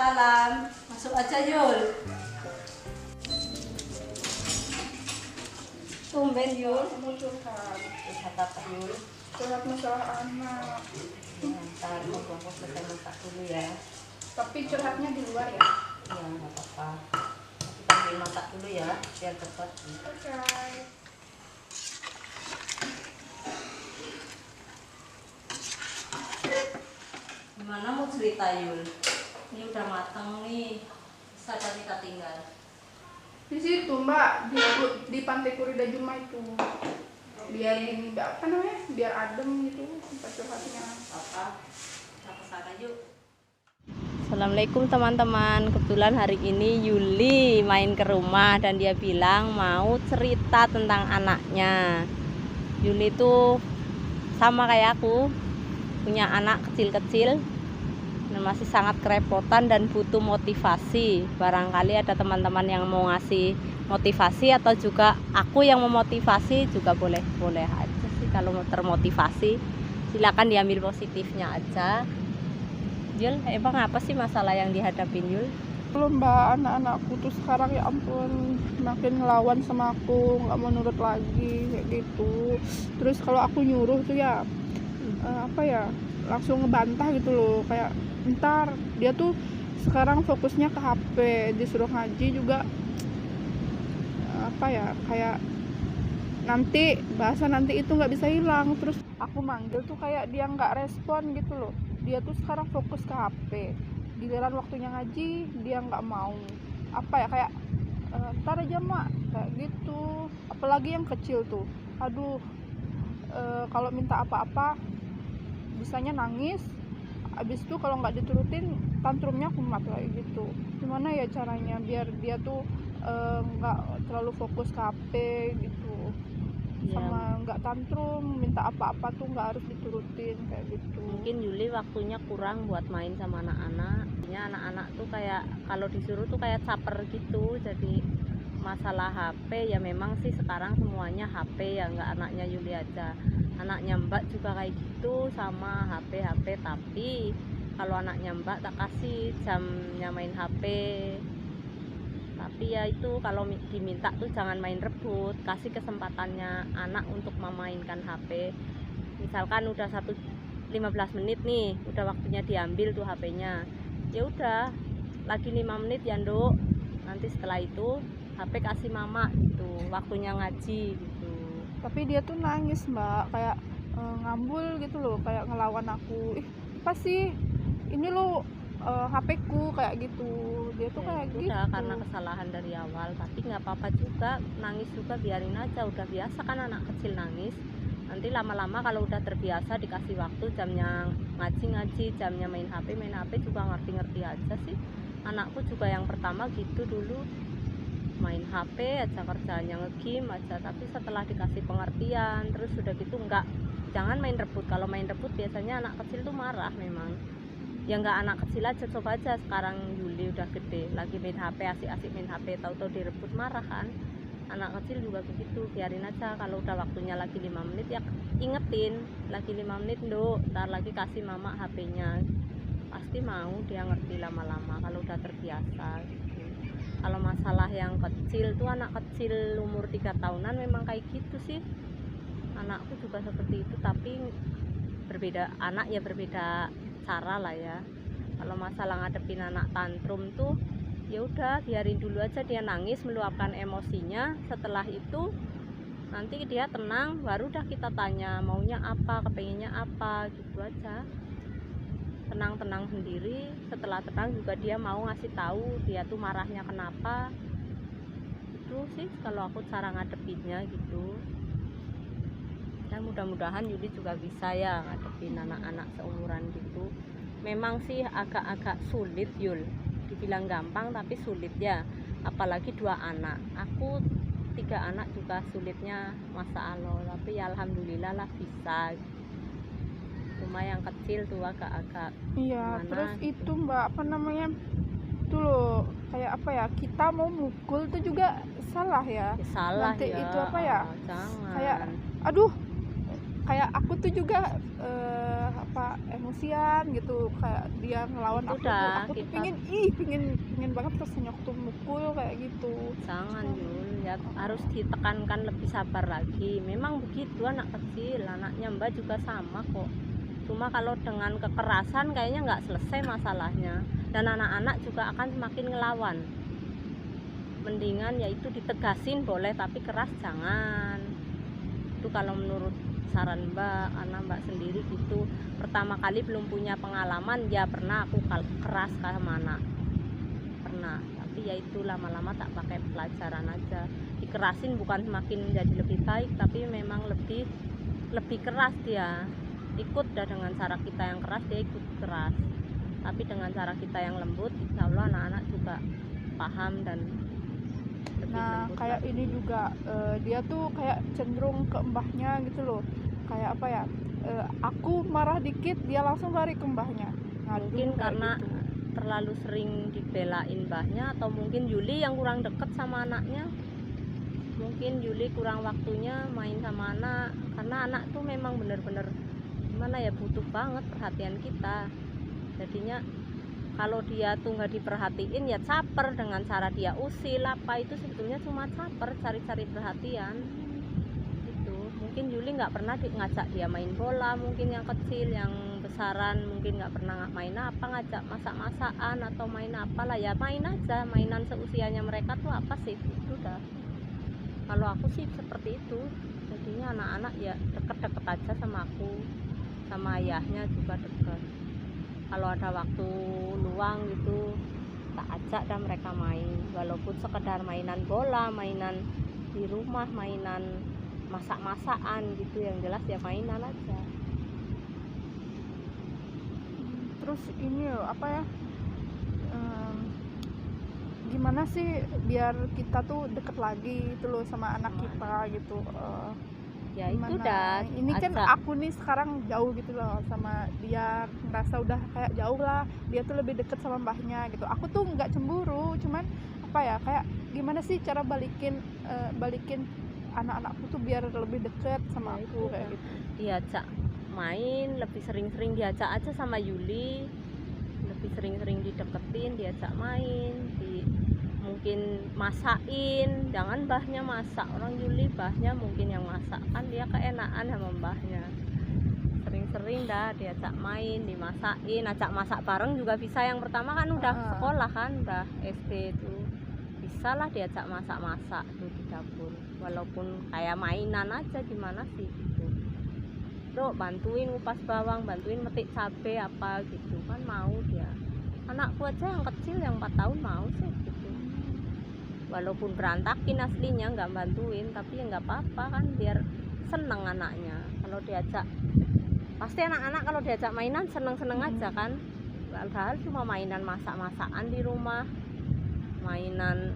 Waalaikumsalam. Masuk aja Yul. Tumben Yul. Kamu curhat. Curhat apa Yul? Curhat masalah anak. Ntar aku selesai masak dulu ya. Tapi curhatnya di luar ya. Ya nggak apa-apa. Kita ambil masak dulu ya, biar cepat. Oke. Gimana mau cerita Yul? Ini udah matang nih. Bisa kan kita tinggal. Di situ Mbak, di Pantai Kurida Juma itu. Biar ini apa namanya? Biar adem gitu tempat curhatnya. Apa? Kita ke sana yuk. Assalamualaikum teman-teman. Kebetulan hari ini Yuli main ke rumah dan dia bilang mau cerita tentang anaknya. Yuli itu sama kayak aku, punya anak kecil-kecil dan masih sangat kerepotan dan butuh motivasi. Barangkali ada teman-teman yang mau ngasih motivasi atau juga aku yang memotivasi juga boleh aja sih. Kalau mau termotivasi silakan diambil positifnya aja. Yul, emang apa sih masalah yang dihadapin Yul? Belum Mbak, anak-anakku tuh sekarang ya ampun makin ngelawan sama aku, nggak mau nurut lagi kayak gitu. Terus kalau aku nyuruh tuh ya apa ya, langsung ngebantah gitu loh, kayak ntar dia tuh sekarang fokusnya ke HP, disuruh ngaji juga apa ya, kayak nanti bahasa nanti itu nggak bisa hilang. Terus aku manggil tuh kayak dia nggak respon gitu loh. Dia tuh sekarang fokus ke HP, giliran waktunya ngaji dia nggak mau, apa ya, kayak ntar aja mak, kayak gitu. Apalagi yang kecil tuh, aduh, kalau minta apa-apa bisanya nangis, abis itu kalau nggak diturutin tantrumnya kumat kayak gitu. Gimana ya caranya biar dia tuh nggak terlalu fokus ke HP gitu, sama nggak tantrum, minta apa-apa tuh nggak harus diturutin kayak gitu. Mungkin Yuli waktunya kurang buat main sama anak-anak. Anak-anak tuh kayak kalau disuruh tuh kayak caper gitu. Jadi masalah HP ya memang sih sekarang semuanya HP ya, nggak anaknya Yuli aja. Anaknya Mbak juga kayak gitu, sama HP. Tapi kalau anaknya Mbak tak kasih jamnya main HP. Tapi ya itu kalau diminta tuh jangan main rebut, kasih kesempatannya anak untuk memainkan HP. Misalkan udah 15 menit nih, udah waktunya diambil tuh HP-nya. Ya udah, lagi 5 menit ya Nduk. Nanti setelah itu HP kasih mama gitu, waktunya ngaji gitu. Tapi dia tuh nangis Mbak, kayak ngambul gitu loh, kayak ngelawan aku. Ih, apa sih ini lo, HP ku kayak gitu. Dia tuh Ya, kayak itu gitu. udah karena kesalahan dari awal, tapi nggak apa-apa juga, nangis juga biarin aja, udah biasa kan anak kecil nangis. Nanti lama-lama kalau udah terbiasa dikasih waktu jamnya ngaji, jamnya main HP juga ngerti-ngerti aja sih. Anakku juga yang pertama gitu dulu, main HP aja, kerjaannya nge-game aja. Tapi setelah dikasih pengertian terus udah gitu jangan main rebut. Kalau main rebut biasanya anak kecil tuh marah memang. Ya nggak anak kecil aja, coba aja sekarang Yuli udah gede lagi main HP, asik-asik main HP, tahu-tahu direbut marah kan. Anak kecil juga begitu, biarin aja. Kalau udah waktunya lagi 5 menit ya ingetin, lagi 5 menit Nduk, ntar lagi kasih mama HP-nya. Pasti mau, dia ngerti lama-lama kalau udah terbiasa gitu. Kalau masalah yang kecil tuh, anak kecil umur 3 tahunan memang kayak gitu sih. Anakku juga seperti itu, tapi berbeda anak ya, berbeda cara lah ya. Kalau masalah ngadepin anak tantrum tuh ya udah biarin dulu aja dia nangis, meluapkan emosinya. Setelah itu nanti dia tenang, baru dah kita tanya maunya apa, kepengennya apa, gitu aja. Tenang-tenang sendiri. Setelah tenang juga dia mau ngasih tahu dia tuh marahnya kenapa. Itu sih kalau aku cara ngadepinnya gitu. Dan mudah-mudahan Yudi juga bisa ya ngadepin anak-anak seumuran gitu. Memang sih agak-agak sulit Yul, dibilang gampang tapi sulit ya, apalagi 2 anak. Aku 3 anak juga sulitnya masa Allah, tapi ya alhamdulillah lah bisa. Cuma yang kecil tuh agak-agak Iya, gimana terus gitu. itu Mbak, apa namanya, itu loh, kayak apa ya, kita mau mukul tuh juga salah ya. Ya, salah Nanti ya, itu apa ya, jangan. kayak aduh, kayak aku tuh juga emosian gitu, kayak dia ngelawan Itu aku tuh, dah aku tuh kita pingin banget rasanya aku tuh mukul kayak gitu. jangan Yul, ya harus ditekankan lebih sabar lagi. Memang begitu anak kecil, anaknya Mbak juga sama kok. Cuma kalau dengan kekerasan kayaknya nggak selesai masalahnya, dan anak-anak juga akan semakin ngelawan. Mendingan yaitu ditegasin boleh, tapi keras jangan. Itu kalau menurut saran Mbak, karena Mbak sendiri gitu pertama kali belum punya pengalaman. Ya pernah aku keras sama anak, pernah, tapi ya itu lama-lama tak pakai pelajaran aja. Dikerasin bukan semakin jadi lebih baik, tapi memang lebih keras dia ikut. Dah dengan cara kita yang keras dia ikut keras, tapi dengan cara kita yang lembut, insya Allah anak-anak juga paham dan lebih Nah, lembut kayak lagi. ini juga dia tuh kayak cenderung ke mbahnya gitu loh. Kayak apa ya? Aku marah dikit dia langsung lari ke mbahnya. Ngadu Mungkin kayak karena gitu. terlalu sering dibelain mbahnya, atau mungkin Yuli yang kurang deket sama anaknya. Mungkin Yuli kurang waktunya main sama anak, karena anak tuh memang bener-bener gimana ya, butuh banget perhatian kita. Jadinya kalau dia tuh nggak diperhatiin ya caper dengan cara dia usil apa, itu sebetulnya cuma caper, cari-cari perhatian itu. Mungkin Yuli nggak pernah ngajak dia main bola, mungkin yang kecil, yang besaran mungkin nggak pernah main apa, ngajak masak-masakan atau main apa lah, ya main aja, mainan seusianya mereka tuh apa sih, itu dah. Kalau aku sih seperti itu, jadinya anak-anak ya deket-deket aja sama aku, sama ayahnya juga deket. Kalau ada waktu luang gitu tak ajak dan mereka main, walaupun sekedar mainan bola, mainan di rumah, mainan masak-masakan gitu, yang jelas ya mainan aja. Terus ini loh, apa ya? Gimana sih biar kita tuh deket lagi gitu loh sama anak Sama kita gitu. Ya itu Gimana? dah Ini kan ajak. aku nih sekarang jauh gitu loh sama dia, ngerasa udah kayak jauh lah. Dia tuh lebih deket sama mbahnya gitu. Aku tuh nggak cemburu, cuman apa ya, kayak gimana sih cara balikin anak-anakku tuh biar lebih deket sama Ya aku itu kayak dah, gitu. diajak main lebih sering-sering, diajak aja sama Yuli, lebih sering-sering dideketin, diajak main, mungkin masakin, jangan mbahnya masak. Orang Yuli mbahnya mungkin yang masak, kan dia keenaan sama mbahnya. Sering-sering dah diajak main, dimasakin, ajak masak bareng juga bisa. Yang pertama kan udah sekolah kan, udah SD tuh bisa lah diajak masak-masak tuh di dapur, walaupun kayak mainan aja, gimana sih gitu. Dok, bantuin ngupas bawang, bantuin metik cabe apa gitu kan, mau dia. Anakku aja yang kecil yang 4 tahun mau sih gitu, walaupun berantakin aslinya nggak bantuin, tapi ya nggak apa-apa kan, biar seneng anaknya kalau diajak. Pasti anak-anak kalau diajak mainan seneng-seneng aja kan, padahal cuma mainan masak-masakan di rumah, mainan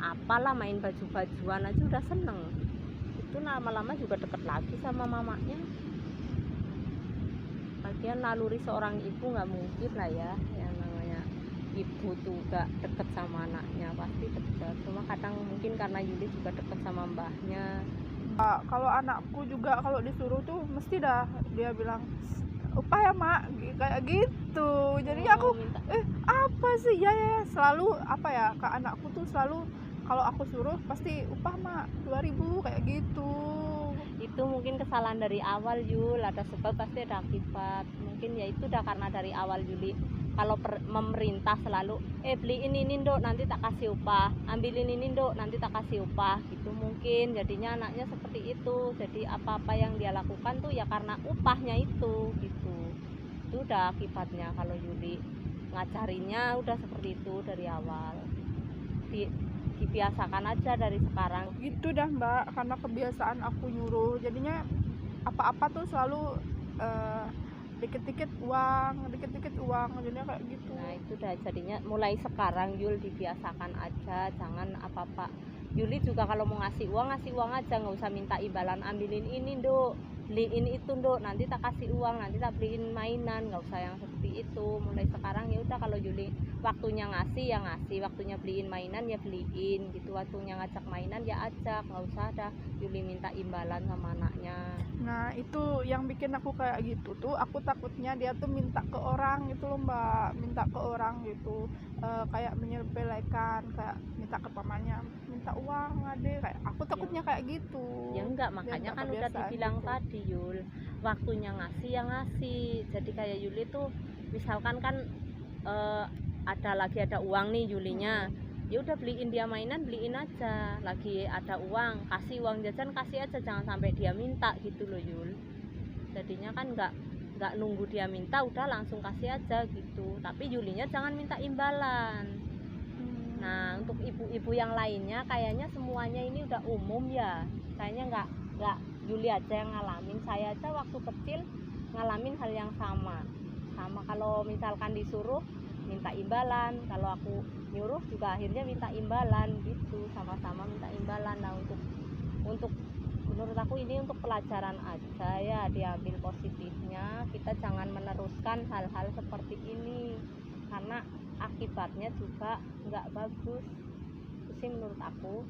apalah, main baju-bajuan aja udah seneng. Itu lama-lama juga deket lagi sama mamanya. Lagian naluri seorang ibu nggak mungkin lah ya, yang namanya ibu tuh gak deket sama anaknya, pasti deket. Cuma kadang mungkin karena Yuli juga deket sama mbahnya. Kalau anakku juga kalau disuruh tuh mesti dah dia bilang upah ya mak, kayak gitu. Jadi aku minta. apa sih ya selalu apa ya, ke anakku tuh selalu kalau aku suruh pasti upah mak 2.000 kayak gitu. Itu mungkin kesalahan dari awal Yul, ada sebab pasti ada akibat. Mungkin ya itu udah karena dari awal Yuli kalau memerintah selalu beliin ini Nduk nanti tak kasih upah, ambilin ini Nduk nanti tak kasih upah gitu, mungkin jadinya anaknya seperti itu. Jadi apa-apa yang dia lakukan tuh ya karena upahnya itu gitu. Itu udah akibatnya kalau Yuli ngajarinya udah seperti itu dari awal. Dibiasakan aja dari sekarang Gitu dah mbak, karena kebiasaan aku nyuruh jadinya apa-apa tuh selalu dikit-dikit uang jadinya kayak gitu. Nah itu dah, jadinya mulai sekarang Yul dibiasakan aja, jangan apa-apa. Yuli juga kalau mau ngasih uang aja, nggak usah minta imbalan, ambilin ini Nduk, beliin itu Nduk nanti tak kasih uang, nanti tak beliin mainan, nggak usah yang seperti itu. Mulai sekarang ya udah, kalau Yuli waktunya ngasih ya ngasih, waktunya beliin mainan ya beliin gitu, waktunya ngajak mainan ya ajak, nggak usah ada Yuli minta imbalan sama anaknya. Nah itu yang bikin aku kayak gitu tuh, aku takutnya dia tuh minta ke orang gitu loh Mbak, minta ke orang gitu. Kayak menyepelekan, kayak minta ke pamannya, minta uang adek, kayak aku takutnya kayak gitu. Ya enggak, Dia makanya nggak kan udah kebiasaan dibilang gitu. tadi Yul, waktunya ngasih ya ngasih. Jadi kayak Yuli tuh misalkan kan ada uang nih Yulinya, ya udah beliin dia mainan, beliin aja. Lagi ada uang, kasih uang jajan, kasih aja, jangan sampai dia minta gitu loh Yul. Jadinya kan nggak nunggu dia minta, udah langsung kasih aja gitu. Tapi Yulinya jangan minta imbalan. Nah untuk ibu-ibu yang lainnya kayaknya semuanya ini udah umum ya, kayaknya nggak Yuli aja yang ngalamin, saya aja waktu kecil ngalamin hal yang sama kalau misalkan disuruh minta imbalan, kalau aku nyuruh juga akhirnya minta imbalan gitu, sama-sama minta imbalan. Nah untuk menurut aku ini untuk pelajaran aja ya, diambil positifnya, kita jangan meneruskan hal-hal seperti ini karena akibatnya juga nggak bagus. Itu sih menurut aku,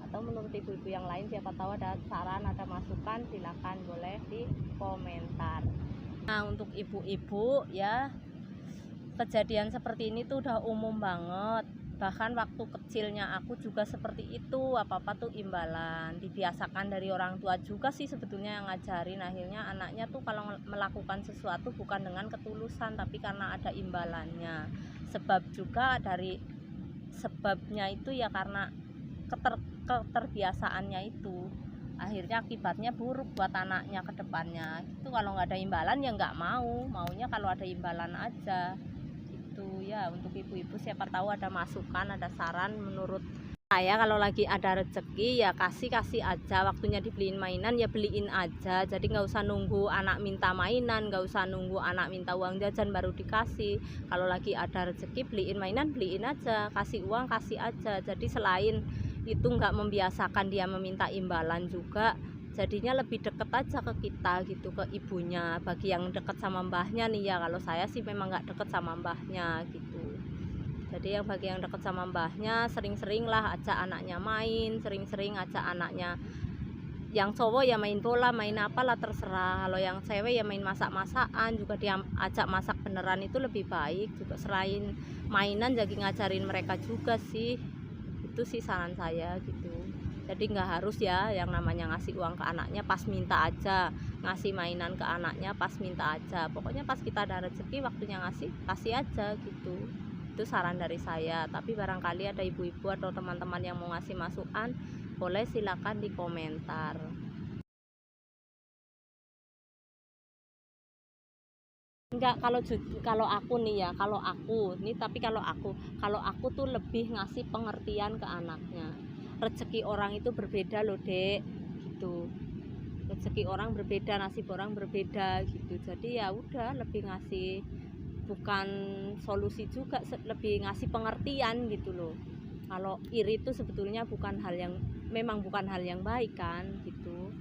atau menurut ibu-ibu yang lain, siapa tahu ada saran, ada masukan, silakan boleh di komentar. Nah untuk ibu-ibu ya, kejadian seperti ini tuh udah umum banget, bahkan waktu kecilnya aku juga seperti itu, apa-apa tuh imbalan, dibiasakan dari orang tua juga sih sebetulnya yang ngajarin. Akhirnya anaknya tuh kalau melakukan sesuatu bukan dengan ketulusan tapi karena ada imbalannya. Sebabnya itu ya karena keterbiasaannya itu, akhirnya akibatnya buruk buat anaknya ke depannya. Itu kalau nggak ada imbalan ya nggak maunya kalau ada imbalan aja gitu ya. Untuk ibu-ibu siapa tahu ada masukan, ada saran. Menurut saya kalau lagi ada rezeki ya kasih aja, waktunya dibeliin mainan ya beliin aja. Jadi nggak usah nunggu anak minta mainan, nggak usah nunggu anak minta uang jajan baru dikasih. Kalau lagi ada rezeki beliin mainan, beliin aja, kasih uang kasih aja. Jadi selain itu nggak membiasakan dia meminta imbalan juga, jadinya lebih deket aja ke kita gitu, ke ibunya. Bagi yang deket sama mbahnya nih ya, kalau saya sih memang nggak deket sama mbahnya gitu. Jadi bagi yang deket sama mbahnya, sering-sering lah ajak anaknya main, sering-sering ajak anaknya. Yang cowok ya main bola, main apalah terserah. Kalau yang cewek ya main masak-masakan, juga dia ajak masak beneran itu lebih baik. Juga selain mainan jadi ngajarin mereka juga sih. Itu sih saran saya gitu. Jadi nggak harus ya yang namanya ngasih uang ke anaknya pas minta aja, ngasih mainan ke anaknya pas minta aja. Pokoknya pas kita ada rezeki waktunya ngasih, kasih aja gitu. Itu saran dari saya. Tapi barangkali ada ibu-ibu atau teman-teman yang mau ngasih masukan, boleh silakan di komentar. Enggak, kalau aku nih ya, kalau aku tuh lebih ngasih pengertian ke anaknya. Rezeki orang itu berbeda loh dek gitu, rezeki orang berbeda, nasib orang berbeda gitu. Jadi ya udah lebih ngasih, bukan solusi juga, lebih ngasih pengertian gitu loh. Kalau iri itu sebetulnya memang bukan hal yang baik kan gitu.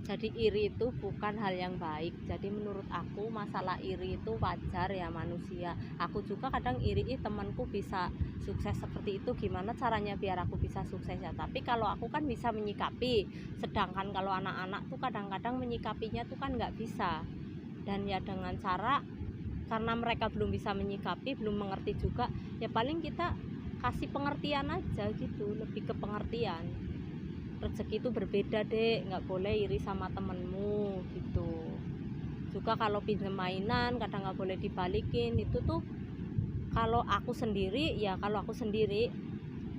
Jadi iri itu bukan hal yang baik. Jadi menurut aku masalah iri itu wajar ya manusia. Aku juga kadang iri, temanku bisa sukses seperti itu, gimana caranya biar aku bisa sukses ya. Tapi kalau aku kan bisa menyikapi, sedangkan kalau anak-anak tuh kadang-kadang menyikapinya tuh kan nggak bisa. Dan ya dengan cara, karena mereka belum bisa menyikapi, belum mengerti juga, ya paling kita kasih pengertian aja gitu, lebih ke pengertian. Rezeki itu berbeda dek, nggak boleh iri sama temenmu gitu. Juga kalau pinjam mainan kadang nggak boleh dibalikin. Itu tuh kalau aku sendiri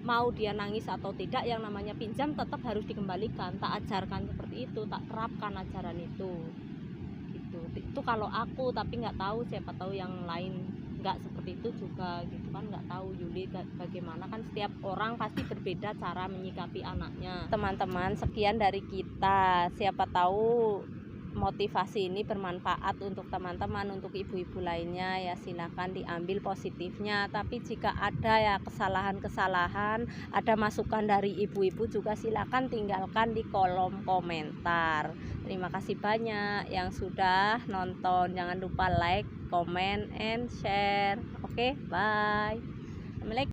mau dia nangis atau tidak, yang namanya pinjam tetap harus dikembalikan. Tak ajarkan seperti itu, tak terapkan ajaran itu gitu. Itu kalau aku, tapi nggak tahu, siapa tahu yang lain nggak seperti itu juga gitu kan, nggak tahu Yuli bagaimana, kan setiap orang pasti berbeda cara menyikapi anaknya. Teman-teman, sekian dari kita, siapa tahu motivasi ini bermanfaat untuk teman-teman, untuk ibu-ibu lainnya ya silakan diambil positifnya. Tapi jika ada ya kesalahan-kesalahan, ada masukan dari ibu-ibu juga silakan tinggalkan di kolom komentar. Terima kasih banyak yang sudah nonton. Jangan lupa like, comment, and share. Oke, bye. Assalamualaikum.